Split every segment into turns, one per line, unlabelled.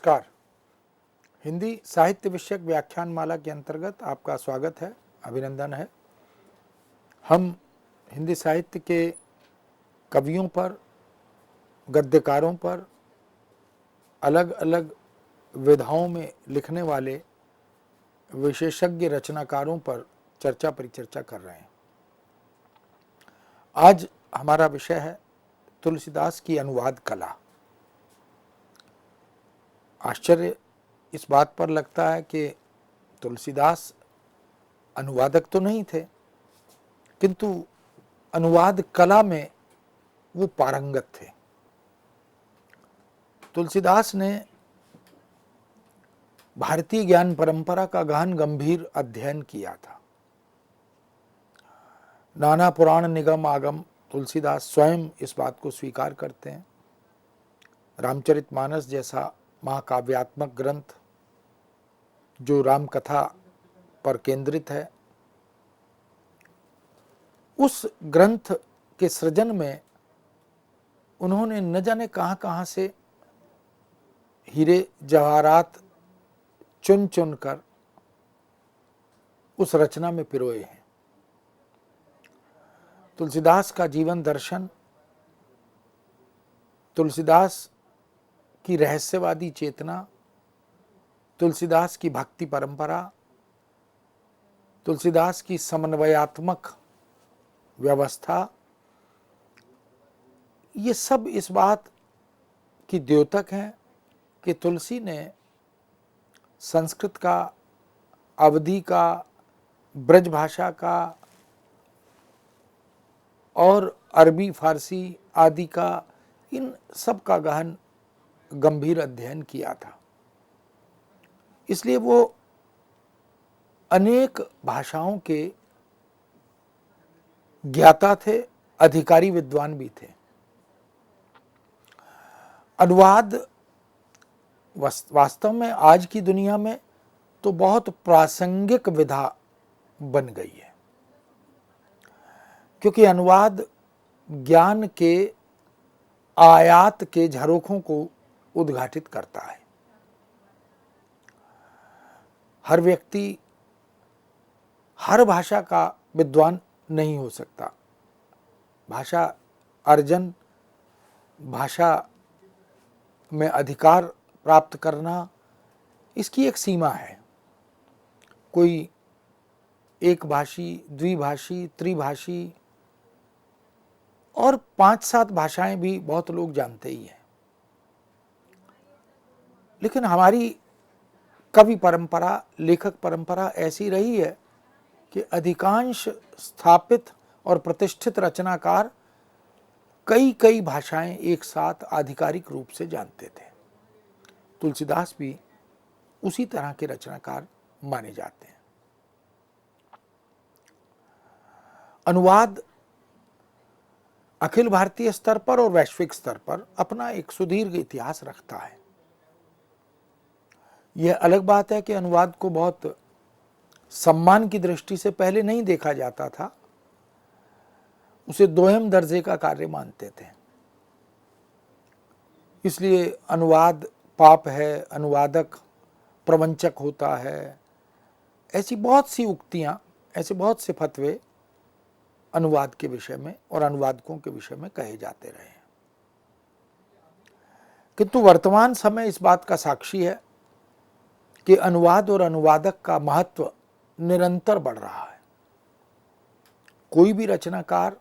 नमस्कार। हिंदी साहित्य विषयक व्याख्यानमाला के अंतर्गत आपका स्वागत है, अभिनंदन है। हम हिंदी साहित्य के कवियों पर, गद्यकारों पर, अलग अलग विधाओं में लिखने वाले विशेषज्ञ रचनाकारों पर चर्चा परिचर्चा कर रहे हैं। आज हमारा विषय है तुलसीदास की अनुवाद कला। आश्चर्य इस बात पर लगता है कि तुलसीदास अनुवादक तो नहीं थे, किंतु अनुवाद कला में वो पारंगत थे। तुलसीदास ने भारतीय ज्ञान परंपरा का गहन गंभीर अध्ययन किया था। नाना पुराण निगम आगम तुलसीदास स्वयं इस बात को स्वीकार करते हैं। रामचरितमानस जैसा महाकाव्यात्मक ग्रंथ जो राम कथा पर केंद्रित है, उस ग्रंथ के सृजन में उन्होंने न जाने कहां कहां से हीरे जवाहरात चुन चुन कर उस रचना में पिरोए हैं। तुलसीदास का जीवन दर्शन, तुलसीदास की रहस्यवादी चेतना, तुलसीदास की भक्ति परंपरा, तुलसीदास की समन्वयात्मक व्यवस्था, ये सब इस बात की द्योतक हैं कि तुलसी ने संस्कृत का, अवधी का, ब्रज भाषा का और अरबी फारसी आदि का, इन सब का गहन गंभीर अध्ययन किया था। इसलिए वो अनेक भाषाओं के ज्ञाता थे, अधिकारी विद्वान भी थे। अनुवाद वास्तव में आज की दुनिया में तो बहुत प्रासंगिक विधा बन गई है, क्योंकि अनुवाद ज्ञान के आयात के झरोखों को उद्घाटित करता है। हर व्यक्ति हर भाषा का विद्वान नहीं हो सकता। भाषा अर्जन, भाषा में अधिकार प्राप्त करना, इसकी एक सीमा है। कोई एक भाषी, द्विभाषी, त्रिभाषी और 5-7 भाषाएं भी बहुत लोग जानते ही हैं। लेकिन हमारी कवि परंपरा, लेखक परंपरा ऐसी रही है कि अधिकांश स्थापित और प्रतिष्ठित रचनाकार कई कई भाषाएं एक साथ आधिकारिक रूप से जानते थे। तुलसीदास भी उसी तरह के रचनाकार माने जाते हैं। अनुवाद अखिल भारतीय स्तर पर और वैश्विक स्तर पर अपना एक सुदीर्घ इतिहास रखता है। यह अलग बात है कि अनुवाद को बहुत सम्मान की दृष्टि से पहले नहीं देखा जाता था, उसे दोहम दर्जे का कार्य मानते थे। इसलिए अनुवाद पाप है, अनुवादक प्रवंचक होता है, ऐसी बहुत सी उक्तियां, ऐसे बहुत से फतवे अनुवाद के विषय में और अनुवादकों के विषय में कहे जाते रहे हैं। किंतु वर्तमान समय इस बात का साक्षी है कि अनुवाद और अनुवादक का महत्व निरंतर बढ़ रहा है। कोई भी रचनाकार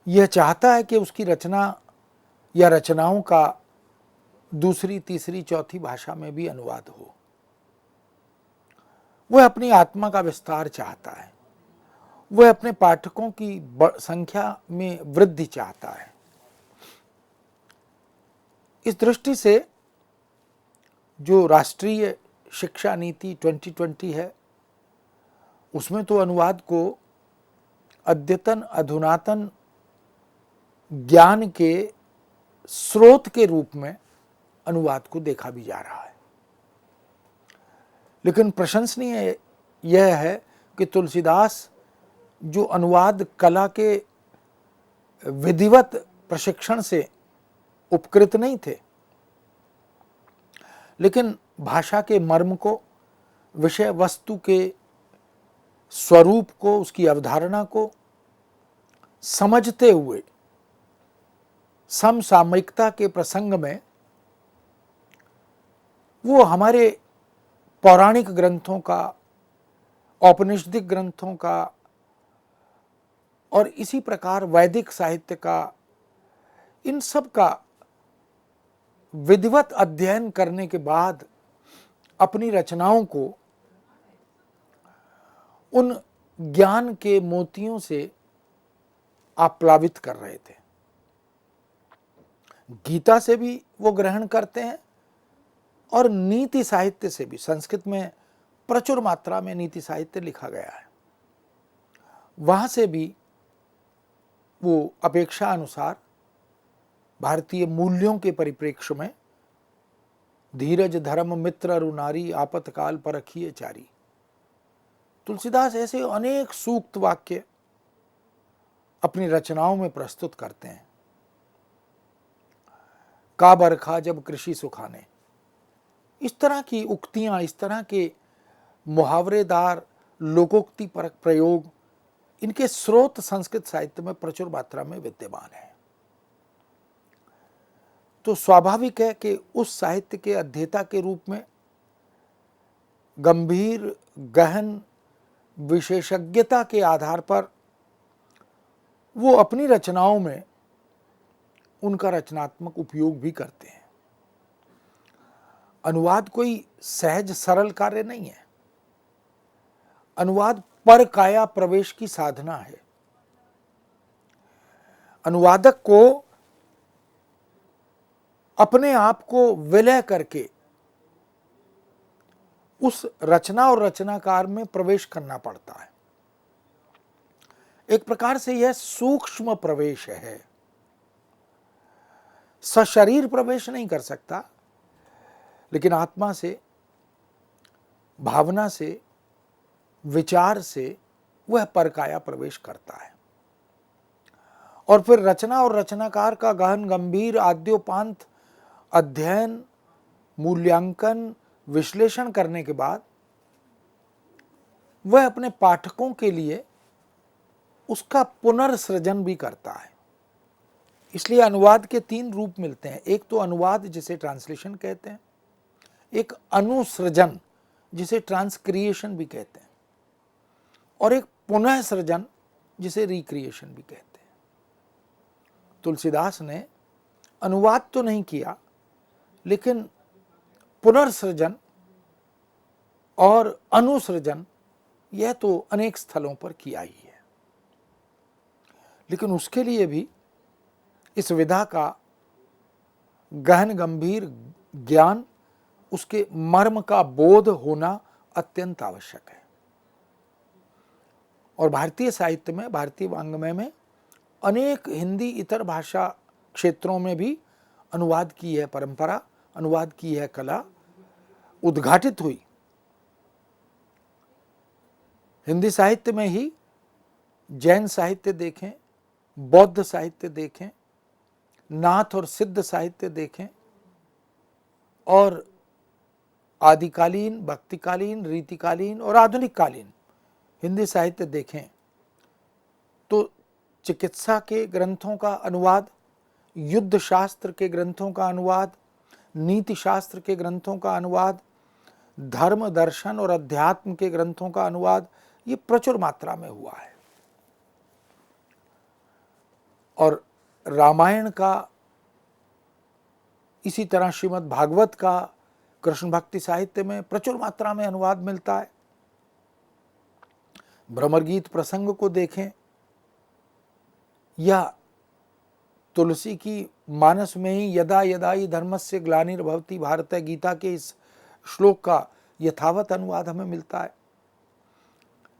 यह चाहता है कि उसकी रचना या रचनाओं का दूसरी, तीसरी, चौथी भाषा में भी अनुवाद हो। वह अपनी आत्मा का विस्तार चाहता है, वह अपने पाठकों की संख्या में वृद्धि चाहता है। इस दृष्टि से जो राष्ट्रीय शिक्षा नीति 2020 है, उसमें तो अनुवाद को अद्यतन, अधुनातन ज्ञान के स्रोत के रूप में अनुवाद को देखा भी जा रहा है। लेकिन प्रशंसनीय यह है कि तुलसीदास जो अनुवाद कला के विधिवत प्रशिक्षण से उपकृत नहीं थे, लेकिन भाषा के मर्म को, विषय वस्तु के स्वरूप को, उसकी अवधारणा को समझते हुए समसामयिकता के प्रसंग में वो हमारे पौराणिक ग्रंथों का, औपनिषदिक ग्रंथों का और इसी प्रकार वैदिक साहित्य का, इन सब का विधिवत अध्ययन करने के बाद अपनी रचनाओं को उन ज्ञान के मोतियों से आप्लावित कर रहे थे। गीता से भी वो ग्रहण करते हैं और नीति साहित्य से भी। संस्कृत में प्रचुर मात्रा में नीति साहित्य लिखा गया है, वहां से भी वो अपेक्षा अनुसार भारतीय मूल्यों के परिप्रेक्ष्य में धीरज धर्म मित्र अरु नारी आपतकाल परखिए चारी, तुलसीदास ऐसे अनेक सूक्त वाक्य अपनी रचनाओं में प्रस्तुत करते हैं। का बरखा जब कृषि सुखाने, इस तरह की उक्तियां, इस तरह के मुहावरेदार लोकोक्ति परक प्रयोग, इनके स्रोत संस्कृत साहित्य में प्रचुर मात्रा में विद्यमान है। तो स्वाभाविक है कि उस साहित्य के अध्येता के रूप में गंभीर गहन विशेषज्ञता के आधार पर वो अपनी रचनाओं में उनका रचनात्मक उपयोग भी करते हैं। अनुवाद कोई सहज सरल कार्य नहीं है। अनुवाद पर काया प्रवेश की साधना है। अनुवादक को अपने आप को विलय करके उस रचना और रचनाकार में प्रवेश करना पड़ता है। एक प्रकार से यह सूक्ष्म प्रवेश है, सशरीर प्रवेश नहीं कर सकता, लेकिन आत्मा से, भावना से, विचार से वह परकाया प्रवेश करता है। और फिर रचना और रचनाकार का गहन गंभीर आद्योपांत अध्ययन, मूल्यांकन, विश्लेषण करने के बाद वह अपने पाठकों के लिए उसका पुनर्सृजन भी करता है। इसलिए अनुवाद के तीन रूप मिलते हैं। एक तो अनुवाद जिसे ट्रांसलेशन कहते हैं, एक अनुसृजन जिसे ट्रांसक्रिएशन भी कहते हैं, और एक पुनः सृजन जिसे रिक्रिएशन भी कहते हैं। तुलसीदास ने अनुवाद तो नहीं किया, लेकिन पुनर्सृजन और अनुसृजन यह तो अनेक स्थलों पर किया ही है। लेकिन उसके लिए भी इस विधा का गहन गंभीर ज्ञान, उसके मर्म का बोध होना अत्यंत आवश्यक है। और भारतीय साहित्य में, भारतीय वाङ्मय में अनेक हिंदी इतर भाषा क्षेत्रों में भी अनुवाद की है परंपरा, अनुवाद की है कला उद्घाटित हुई। हिंदी साहित्य में ही जैन साहित्य देखें, बौद्ध साहित्य देखें, नाथ और सिद्ध साहित्य देखें, और आदिकालीन, भक्तिकालीन, रीतिकालीन और आधुनिक कालीन हिंदी साहित्य देखें, तो चिकित्सा के ग्रंथों का अनुवाद, युद्ध शास्त्र के ग्रंथों का अनुवाद, नीति शास्त्र के ग्रंथों का अनुवाद, धर्म दर्शन और अध्यात्म के ग्रंथों का अनुवाद, ये प्रचुर मात्रा में हुआ है। और रामायण का, इसी तरह श्रीमद् भागवत का कृष्ण भक्ति साहित्य में प्रचुर मात्रा में अनुवाद मिलता है। भ्रमर गीत प्रसंग को देखें, या तुलसी की मानस में ही यदा यदा ही धर्मस्य ग्लानिर्भवति भारत गीता के इस श्लोक का यथावत अनुवाद हमें मिलता है।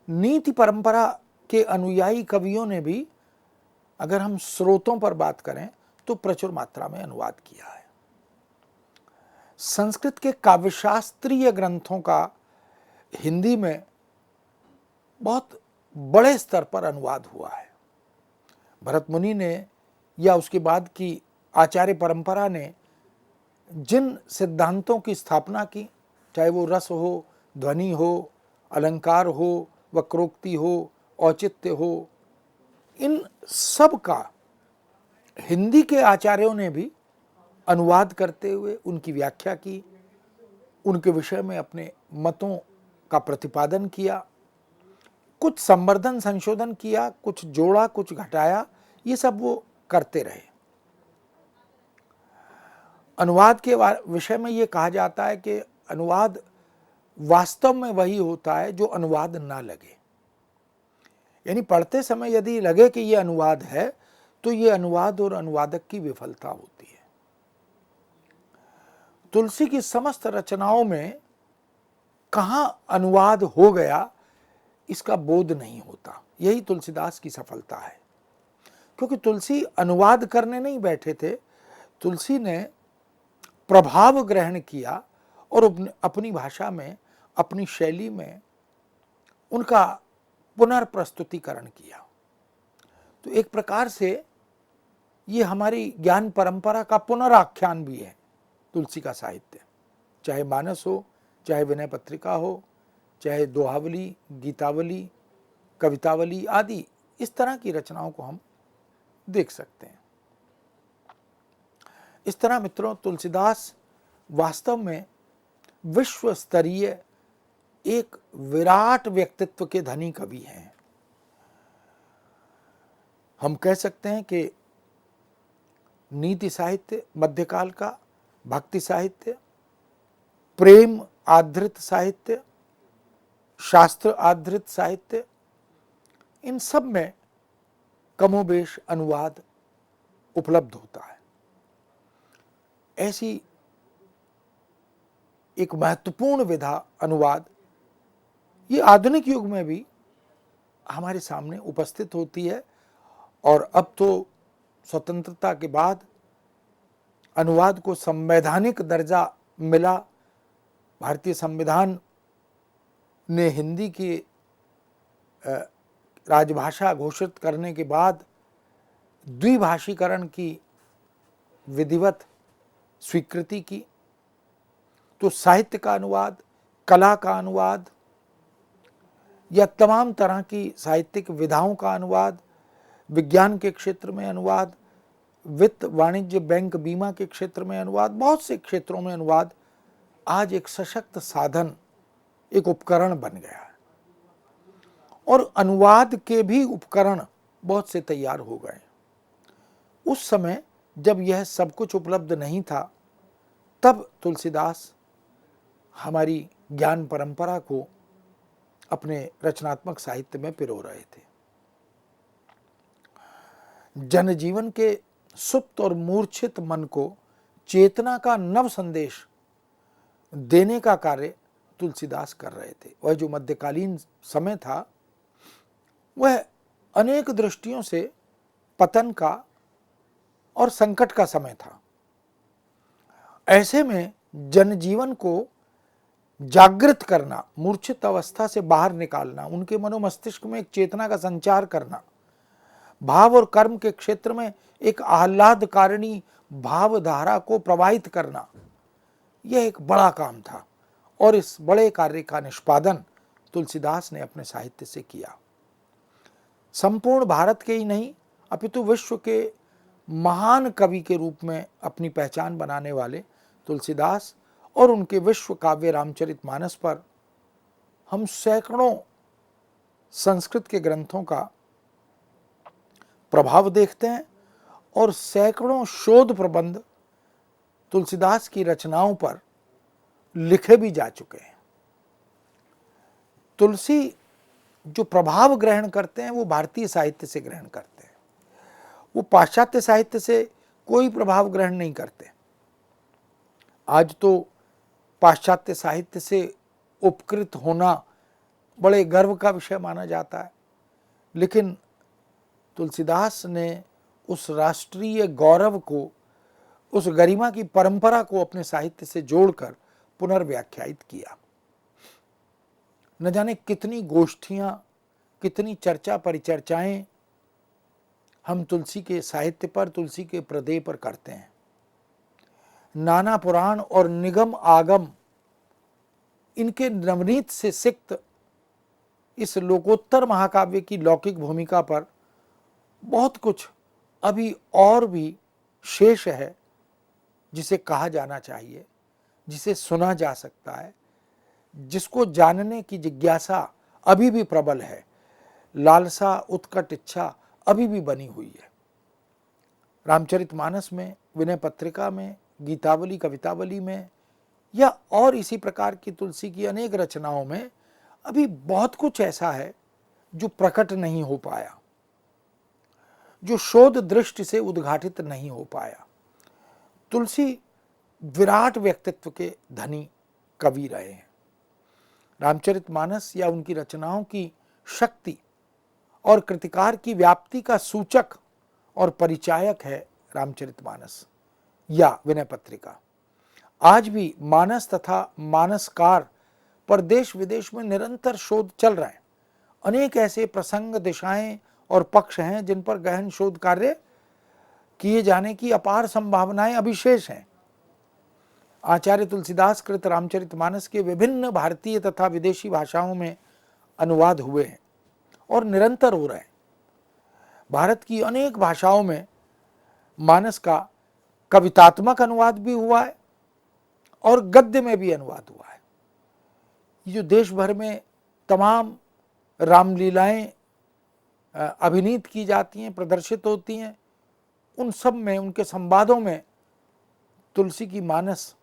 नीति परंपरा के अनुयायी कवियों ने भी, अगर हम स्रोतों पर बात करें, तो प्रचुर मात्रा में अनुवाद किया है। संस्कृत के काव्यशास्त्रीय ग्रंथों का हिंदी में बहुत बड़े स्तर पर अनुवाद हुआ है। भरत मुनि ने या उसके बाद की आचार्य परंपरा ने जिन सिद्धांतों की स्थापना की, चाहे वो रस हो, ध्वनि हो, अलंकार हो, वक्रोक्ति हो, औचित्य हो, इन सब का हिंदी के आचार्यों ने भी अनुवाद करते हुए उनकी व्याख्या की, उनके विषय में अपने मतों का प्रतिपादन किया, कुछ संवर्धन संशोधन किया, कुछ जोड़ा, कुछ घटाया, ये सब वो करते रहे। अनुवाद के विषय में ये कहा जाता है कि अनुवाद वास्तव में वही होता है जो अनुवाद ना लगे। यानी पढ़ते समय यदि लगे कि ये अनुवाद है, तो ये अनुवाद और अनुवादक की विफलता होती है। तुलसी की समस्त रचनाओं में कहाँ अनुवाद हो गया, इसका बोध नहीं होता। यही तुलसीदास की सफलता है, क्योंकि तुलसी अनुवाद करने नहीं बैठे थे। तुलसी ने प्रभाव ग्रहण किया और अपनी भाषा में, अपनी शैली में उनका पुनर्प्रस्तुतिकरण किया। तो एक प्रकार से ये हमारी ज्ञान परंपरा का पुनराख्यान भी है तुलसी का साहित्य। चाहे मानस हो, चाहे विनय पत्रिका हो, चाहे दोहावली, गीतावली, कवितावली आदि, इस तरह की रचनाओं को हम देख सकते हैं। इस तरह मित्रों, तुलसीदास वास्तव में विश्व स्तरीय एक विराट व्यक्तित्व के धनी कवि हैं। हम कह सकते हैं कि नीति साहित्य मध्यकाल का, भक्ति साहित्य, प्रेम आधृत साहित्य, शास्त्र आधृत साहित्य, इन सब में कमोबेश अनुवाद उपलब्ध होता है। ऐसी एक महत्वपूर्ण विधा अनुवाद ये आधुनिक युग में भी हमारे सामने उपस्थित होती है। और अब तो स्वतंत्रता के बाद अनुवाद को संवैधानिक दर्जा मिला। भारतीय संविधान ने हिंदी की राजभाषा घोषित करने के बाद द्विभाषीकरण की विधिवत स्वीकृति की। तो साहित्य का अनुवाद, कला का अनुवाद या तमाम तरह की साहित्यिक विधाओं का अनुवाद, विज्ञान के क्षेत्र में अनुवाद, वित्त, वाणिज्य, बैंक, बीमा के क्षेत्र में अनुवाद, बहुत से क्षेत्रों में अनुवाद आज एक सशक्त साधन, एक उपकरण बन गया है। और अनुवाद के भी उपकरण बहुत से तैयार हो गए। उस समय जब यह सब कुछ उपलब्ध नहीं था, तब तुलसीदास हमारी ज्ञान परंपरा को अपने रचनात्मक साहित्य में पिरो रहे थे। जनजीवन के सुप्त और मूर्छित मन को चेतना का नव संदेश देने का कार्य तुलसीदास कर रहे थे। वह जो मध्यकालीन समय था, वह अनेक दृष्टियों से पतन का और संकट का समय था। ऐसे में जनजीवन को जागृत करना, मूर्छित अवस्था से बाहर निकालना, उनके मनोमस्तिष्क में एक चेतना का संचार करना, भाव और कर्म के क्षेत्र में एक आह्लादकारिणी भावधारा को प्रवाहित करना, यह एक बड़ा काम था। और इस बड़े कार्य का निष्पादन तुलसीदास ने अपने साहित्य से किया। संपूर्ण भारत के ही नहीं, अपितु विश्व के महान कवि के रूप में अपनी पहचान बनाने वाले तुलसीदास और उनके विश्व काव्य रामचरितमानस पर हम सैकड़ों संस्कृत के ग्रंथों का प्रभाव देखते हैं और सैकड़ों शोध प्रबंध तुलसीदास की रचनाओं पर लिखे भी जा चुके हैं। तुलसी जो प्रभाव ग्रहण करते हैं वो भारतीय साहित्य से ग्रहण करते हैं, वो पाश्चात्य साहित्य से कोई प्रभाव ग्रहण नहीं करते। आज तो पाश्चात्य साहित्य से उपकृत होना बड़े गर्व का विषय माना जाता है, लेकिन तुलसीदास ने उस राष्ट्रीय गौरव को, उस गरिमा की परंपरा को अपने साहित्य से जोड़कर पुनर्व्याख्यायित किया। न जाने कितनी गोष्ठियां, कितनी चर्चा परिचर्चाएं हम तुलसी के साहित्य पर, तुलसी के प्रदेय पर करते हैं। नाना पुराण और निगम आगम इनके नवनीत से सिक्त इस लोकोत्तर महाकाव्य की लौकिक भूमिका पर बहुत कुछ अभी और भी शेष है, जिसे कहा जाना चाहिए, जिसे सुना जा सकता है, जिसको जानने की जिज्ञासा अभी भी प्रबल है, लालसा उत्कट इच्छा अभी भी बनी हुई है। रामचरितमानस में, विनय पत्रिका में, गीतावली कवितावली में या और इसी प्रकार की तुलसी की अनेक रचनाओं में अभी बहुत कुछ ऐसा है जो प्रकट नहीं हो पाया, जो शोध दृष्टि से उद्घाटित नहीं हो पाया। तुलसी विराट व्यक्तित्व के धनी कवि रहे हैं। रामचरितमानस या उनकी रचनाओं की शक्ति और कृतिकार की व्याप्ति का सूचक और परिचायक है रामचरितमानस या विनय पत्रिका। आज भी मानस तथा मानसकार पर देश विदेश में निरंतर शोध चल रहे हैं। अनेक ऐसे प्रसंग, दिशाएं और पक्ष हैं जिन पर गहन शोध कार्य किए जाने की अपार संभावनाएं अभिशेष हैं। आचार्य तुलसीदास कृत रामचरितमानस के विभिन्न भारतीय तथा विदेशी भाषाओं में अनुवाद हुए हैं और निरंतर हो रहे हैं। भारत की अनेक भाषाओं में मानस का कवितात्मक अनुवाद भी हुआ है और गद्य में भी अनुवाद हुआ है। ये जो देश भर में तमाम रामलीलाएं अभिनीत की जाती हैं, प्रदर्शित होती हैं, उन सब में, उनके संवादों में तुलसी की मानस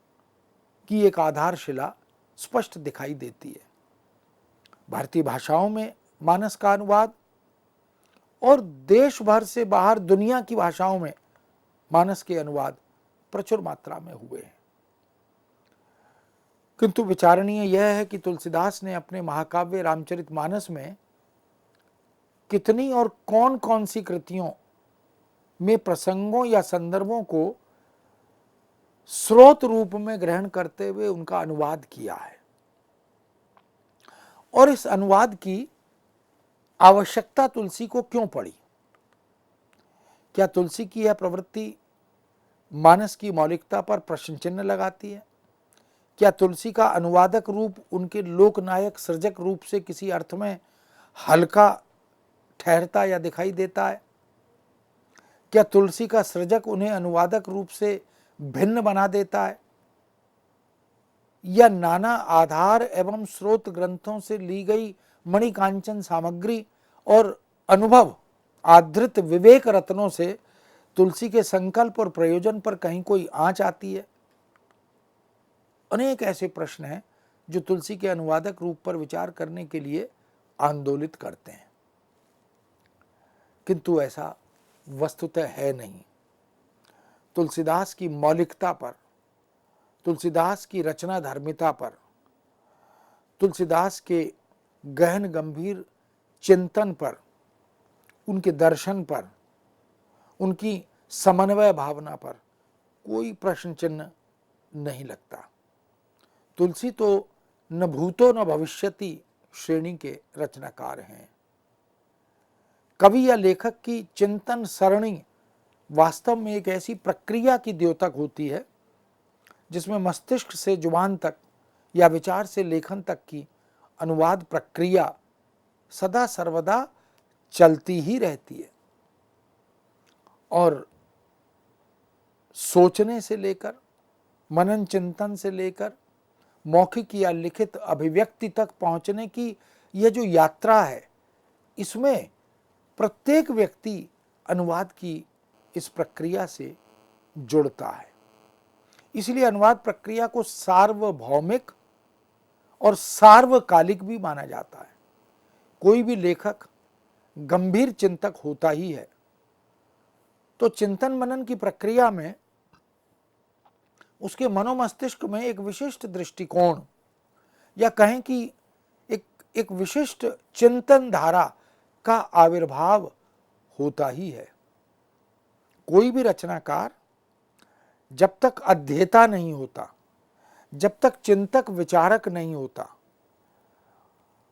की एक आधारशिला स्पष्ट दिखाई देती है। भारतीय भाषाओं में मानस का अनुवाद और देश भर से बाहर दुनिया की भाषाओं में मानस के अनुवाद प्रचुर मात्रा में हुए हैं। किंतु विचारणीय यह है कि तुलसीदास ने अपने महाकाव्य रामचरितमानस में कितनी और कौन कौन सी कृतियों में प्रसंगों या संदर्भों को स्रोत रूप में ग्रहण करते हुए उनका अनुवाद किया है, और इस अनुवाद की आवश्यकता तुलसी को क्यों पड़ी। क्या तुलसी की यह प्रवृत्ति मानस की मौलिकता पर प्रश्न चिन्ह लगाती है? क्या तुलसी का अनुवादक रूप उनके लोकनायक सृजक रूप से किसी अर्थ में हल्का ठहरता या दिखाई देता है? क्या तुलसी का सृजक उन्हें अनुवादक रूप से भिन्न बना देता है, या नाना आधार एवं स्रोत ग्रंथों से ली गई मणिकांचन सामग्री और अनुभव आधृत विवेक रत्नों से तुलसी के संकल्प और प्रयोजन पर कहीं कोई आंच आती है? अनेक ऐसे प्रश्न हैं जो तुलसी के अनुवादक रूप पर विचार करने के लिए आंदोलित करते हैं, किंतु ऐसा वस्तुतः है नहीं। तुलसीदास की मौलिकता पर, तुलसीदास की रचना धर्मिता पर, तुलसीदास के गहन गंभीर चिंतन पर, उनके दर्शन पर, उनकी समन्वय भावना पर कोई प्रश्न चिन्ह नहीं लगता। तुलसी तो न भूतो न भविष्यति श्रेणी के रचनाकार हैं। कवि या लेखक की चिंतन सरणी वास्तव में एक ऐसी प्रक्रिया की द्योतक होती है जिसमें मस्तिष्क से जुबान तक या विचार से लेखन तक की अनुवाद प्रक्रिया सदा सर्वदा चलती ही रहती है, और सोचने से लेकर, मनन चिंतन से लेकर मौखिक या लिखित अभिव्यक्ति तक पहुंचने की यह जो यात्रा है, इसमें प्रत्येक व्यक्ति अनुवाद की इस प्रक्रिया से जुड़ता है। इसलिए अनुवाद प्रक्रिया को सार्वभौमिक और सार्वकालिक भी माना जाता है। कोई भी लेखक गंभीर चिंतक होता ही है, तो चिंतन मनन की प्रक्रिया में उसके मनोमस्तिष्क में एक विशिष्ट दृष्टिकोण या कहें कि एक विशिष्ट चिंतन धारा का आविर्भाव होता ही है। कोई भी रचनाकार जब तक अध्येता नहीं होता, जब तक चिंतक विचारक नहीं होता,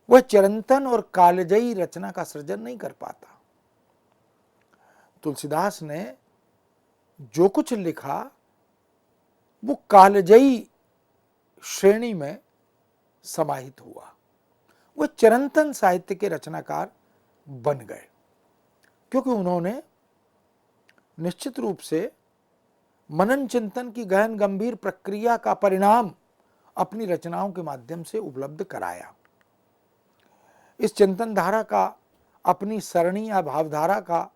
वह चिरंतन और कालजयी रचना का सृजन नहीं कर पाता। तुलसीदास ने जो कुछ लिखा वो कालजयी श्रेणी में समाहित हुआ। वो चिरंतन साहित्य के रचनाकार बन गए, क्योंकि उन्होंने निश्चित रूप से मनन चिंतन की गहन गंभीर प्रक्रिया का परिणाम अपनी रचनाओं के माध्यम से उपलब्ध कराया। इस चिंतन धारा का, अपनी सरणी या भावधारा का,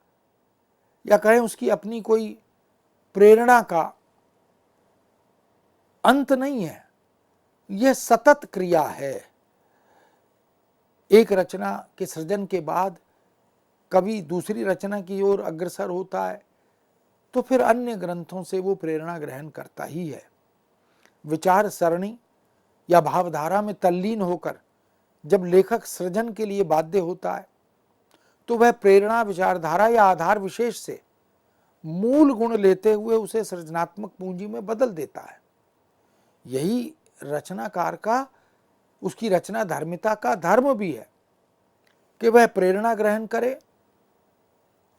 या कहें उसकी अपनी कोई प्रेरणा का अंत नहीं है, यह सतत क्रिया है। एक रचना के सृजन के बाद कवि दूसरी रचना की ओर अग्रसर होता है, तो फिर अन्य ग्रंथों से वो प्रेरणा ग्रहण करता ही है। विचार सरणी या भावधारा में तल्लीन होकर जब लेखक सृजन के लिए बाध्य होता है, तो वह प्रेरणा विचारधारा या आधार विशेष से मूल गुण लेते हुए उसे सृजनात्मक पूंजी में बदल देता है। यही रचनाकार का, उसकी रचना धर्मिता का धर्म भी है कि वह प्रेरणा ग्रहण करे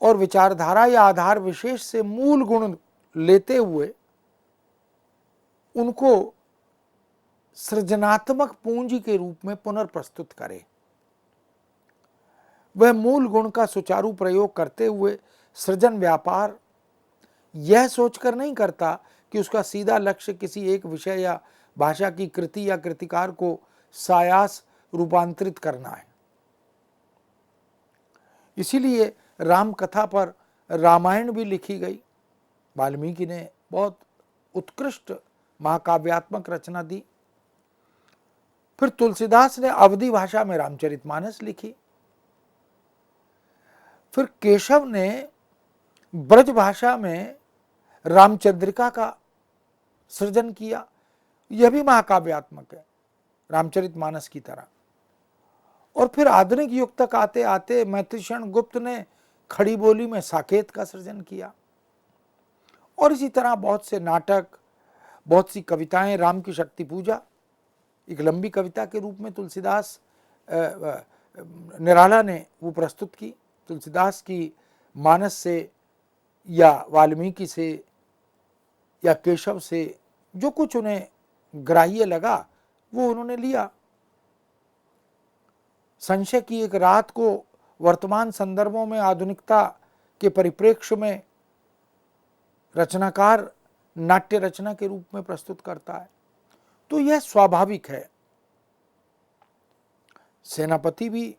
और विचारधारा या आधार विशेष से मूल गुण लेते हुए उनको सृजनात्मक पूंजी के रूप में पुनर्प्रस्तुत करे। वह मूल गुण का सुचारू प्रयोग करते हुए सृजन व्यापार यह सोचकर नहीं करता कि उसका सीधा लक्ष्य किसी एक विषय या भाषा की कृति या कृतिकार को सायास रूपांतरित करना है। इसीलिए राम कथा पर रामायण भी लिखी गई। वाल्मीकि ने बहुत उत्कृष्ट महाकाव्यात्मक रचना दी। फिर तुलसीदास ने अवधी भाषा में रामचरितमानस लिखी। फिर केशव ने ब्रज भाषा में रामचंद्रिका का सृजन किया। यह भी महाकाव्यात्मक है, रामचरितमानस की तरह। और फिर आधुनिक युग तक आते आते मैत्रीशरण गुप्त ने खड़ी बोली में साकेत का सृजन किया। और इसी तरह बहुत से नाटक, बहुत सी कविताएं, राम की शक्ति पूजा एक लंबी कविता के रूप में तुलसीदास निराला ने वो प्रस्तुत की। तुलसीदास की मानस से या वाल्मीकि से या केशव से जो कुछ उन्हें ग्राह्य लगा वो उन्होंने लिया। संशय की एक रात को वर्तमान संदर्भों में आधुनिकता के परिप्रेक्ष्य में रचनाकार नाट्य रचना के रूप में प्रस्तुत करता है, तो यह स्वाभाविक है। सेनापति भी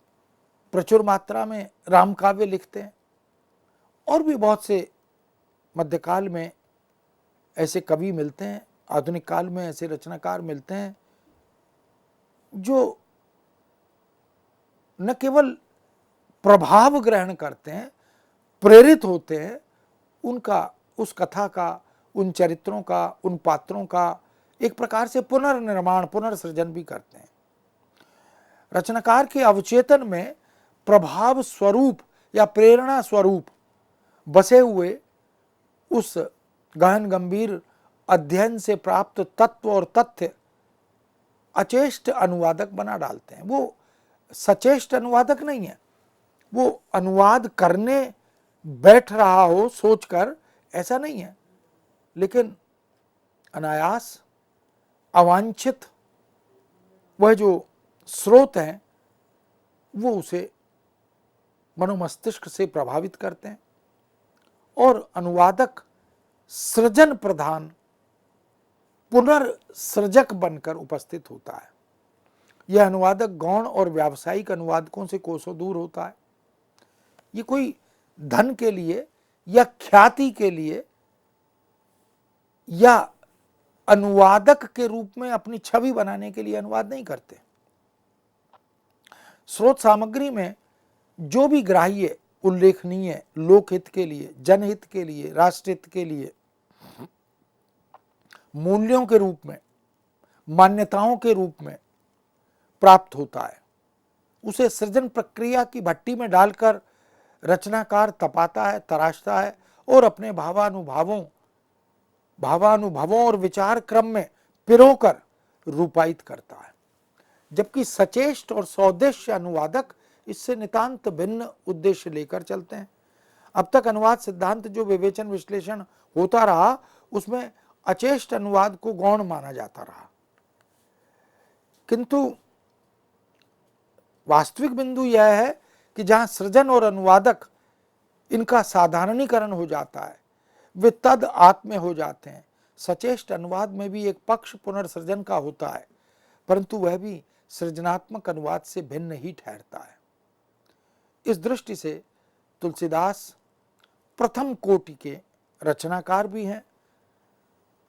प्रचुर मात्रा में राम काव्य लिखते हैं, और भी बहुत से मध्यकाल में ऐसे कवि मिलते हैं, आधुनिक काल में ऐसे रचनाकार मिलते हैं जो न केवल प्रभाव ग्रहण करते हैं, प्रेरित होते हैं, उनका, उस कथा का, उन चरित्रों का, उन पात्रों का एक प्रकार से पुनर्निर्माण, पुनर्सृजन भी करते हैं। रचनाकार के अवचेतन में प्रभाव स्वरूप या प्रेरणा स्वरूप बसे हुए उस गहन गंभीर अध्ययन से प्राप्त तत्व और तथ्य अचेष्ट अनुवादक बना डालते हैं। वो सचेष्ट अनुवादक नहीं है, वो अनुवाद करने बैठ रहा हो सोचकर, ऐसा नहीं है, लेकिन अनायास अवांछित वह जो स्रोत हैं वो उसे मनोमस्तिष्क से प्रभावित करते हैं, और अनुवादक सृजन प्रधान पुनर्सृजक बनकर उपस्थित होता है। यह अनुवादक गौण और व्यावसायिक अनुवादकों से कोसों दूर होता है। ये कोई धन के लिए या ख्याति के लिए या अनुवादक के रूप में अपनी छवि बनाने के लिए अनुवाद नहीं करते। स्रोत सामग्री में जो भी ग्राह्य, उल्लेखनीय, लोकहित के लिए, जनहित के लिए, राष्ट्रहित के लिए, मूल्यों के रूप में, मान्यताओं के रूप में प्राप्त होता है, उसे सृजन प्रक्रिया की भट्टी में डालकर रचनाकार तपाता है, तराशता है और अपने भावानुभवों और विचार क्रम में पिरोकर रूपायित करता है। जबकि सचेष्ट और सौदेश्य अनुवादक इससे नितांत भिन्न उद्देश्य लेकर चलते हैं। अब तक अनुवाद सिद्धांत जो विवेचन विश्लेषण होता रहा, उसमें अचेष्ट अनुवाद को गौण माना जाता रहा। किंतु वास्तविक बिंदु यह है कि जहां सृजन और अनुवादक इनका साधारणीकरण हो जाता है, वे तद आत्म हो जाते हैं। सचेष्ट अनुवाद में भी एक पक्ष पुनर्सृजन का होता है, परंतु वह भी सृजनात्मक अनुवाद से भिन्न ही ठहरता है। इस दृष्टि से तुलसीदास प्रथम कोटि के रचनाकार भी हैं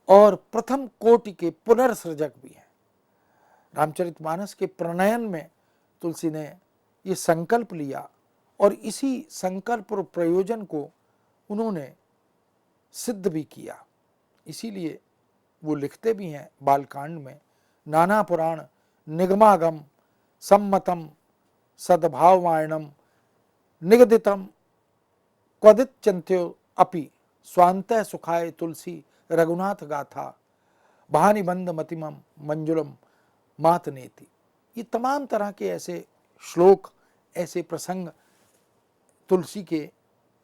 और प्रथम कोटि के पुनर्सृजक भी हैं। रामचरितमानस के प्रणयन में तुलसी ने ये संकल्प लिया और इसी संकल्प और प्रयोजन को उन्होंने सिद्ध भी किया। इसीलिए वो लिखते भी हैं बालकांड में, नाना पुराण निगमागम सम्मतम सद्भाववायणम निगदितम क्वदित चिंत्यो अपि स्वांतः सुखाय तुलसी रघुनाथ गाथा भानिबंध मतिमम मंजुलम मातनेति। ये तमाम तरह के ऐसे श्लोक, ऐसे प्रसंग तुलसी की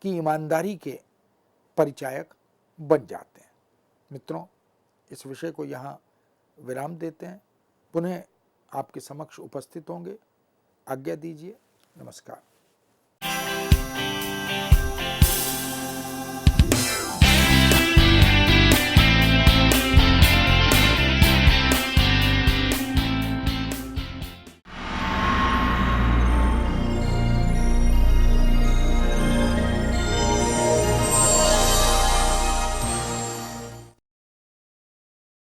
ईमानदारी के परिचायक बन जाते हैं। मित्रों, इस विषय को यहाँ विराम देते हैं, पुनः आपके समक्ष उपस्थित होंगे। आज्ञा दीजिए। नमस्कार।